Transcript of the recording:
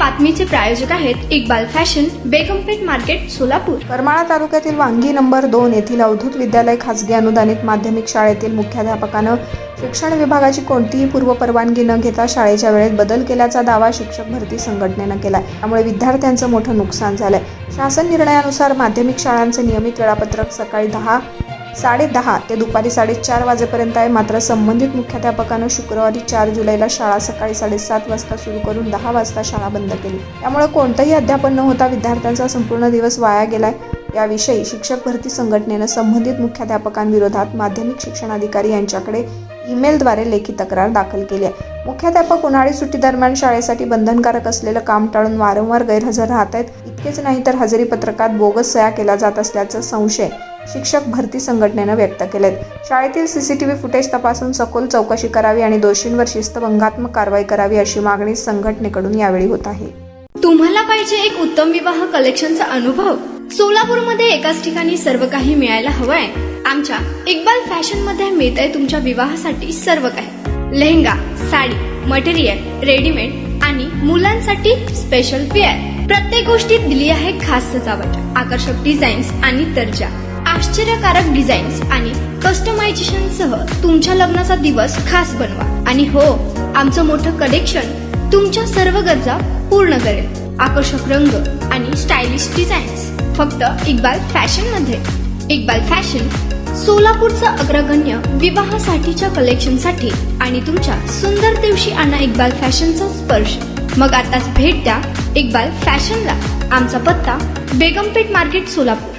बातमीचे प्रायोजक आहेत Iqbal fashion, बेगमपेठ market, Solapur. Karmala तालुक्यातील वांगी नंबर 2 येथील अवधूत विद्यालय खासगी अनुदानित माध्यमिक शाळेतील मुख्याध्यापकानं शिक्षण विभागाची कोणतीही पूर्वपरवानगी न घेता शाळेच्या वेळेत बदल केल्याचा दावा शिक्षक भरती संघटनेनं केलाय। त्यामुळे विद्यार्थ्यांचं मोठं नुकसान झालंय। शासन निर्णयानुसार माध्यमिक शाळांचे नियमित वेळापत्रक सकाळी 10:30 ते दुपारी 4:30 वाजेपर्यंत आहे। मात्र संबंधित मुख्याध्यापकानं शुक्रवारी 4 जुलैला शाळा सकाळी 7:30 वाजता सुरू करून 10 वाजता शाळा बंद केली। त्यामुळे कोणतंही अध्यापन न होता विद्यार्थ्यांचा संपूर्ण दिवस वाया गेलाय। याविषयी शिक्षक भरती संघटनेनं संबंधित मुख्याध्यापकांविरोधात माध्यमिक शिक्षणाधिकारी यांच्याकडे ईमेलद्वारे लेखी तक्रार दाखल केली आहे। मुख्याध्यापक उन्हाळी सुट्टी दरम्यान शाळेसाठी बंधनकारक असलेलं काम टाळून वारंवार गैरहजर राहत आहेत। इतकेच नाही तर हजेरी पत्रकात बोगस सह्या केला जात असल्याचा संशय शिक्षक भरती संघटनेनं व्यक्त केलेत। शाळेतील सीसीटीव्ही फुटेज तपासून सखोल चौकशी करावी आणि दोषींवर शिस्तभंगात्मक कारवाई करावी अशी मागणी संघटनेकडून यावेळी होत आहे। तुम्हाला पाहिजे एक उत्तम विवाह कलेक्शनचा अनुभव? सोलापूरमध्ये एकाच ठिकाणी सर्व काही मिळायला हवंय। आमच्या इक्बाल फॅशन मध्ये मिळतंय तुमच्या विवाहासाठी सर्व काही। लेहंगा, साडी, मटेरियल, रेडीमेड आणि मुलांसाठी स्पेशल वेअर। प्रत्येक गोष्टीत दिली आहे खास सजावट, आकर्षक डिझाईन्स आणि दर्जा, आश्चर्यकारक डिझाईन्स आणि कस्टमायझेशन सह तुमच्या लग्नाचा दिवस खास बनवा। आणि हो, आमचं मोठं कलेक्शन तुमच्या सर्व गरजा पूर्ण करेल। आकर्षक रंग आणि स्टायलिश डिझाईन्स फक्त इक्बाल फॅशन मध्ये। इक्बाल फॅशन सोलापूरचं अग्रगण्य विवाहासाठीच्या कलेक्शनसाठी आणि तुमच्या सुंदर दिवशी आणा इक्बाल फॅशनचा स्पर्श। मग आताच भेट द्या इक्बाल फॅशनला। आमचा पत्ता बेगमपेठ मार्केट, सोलापूर।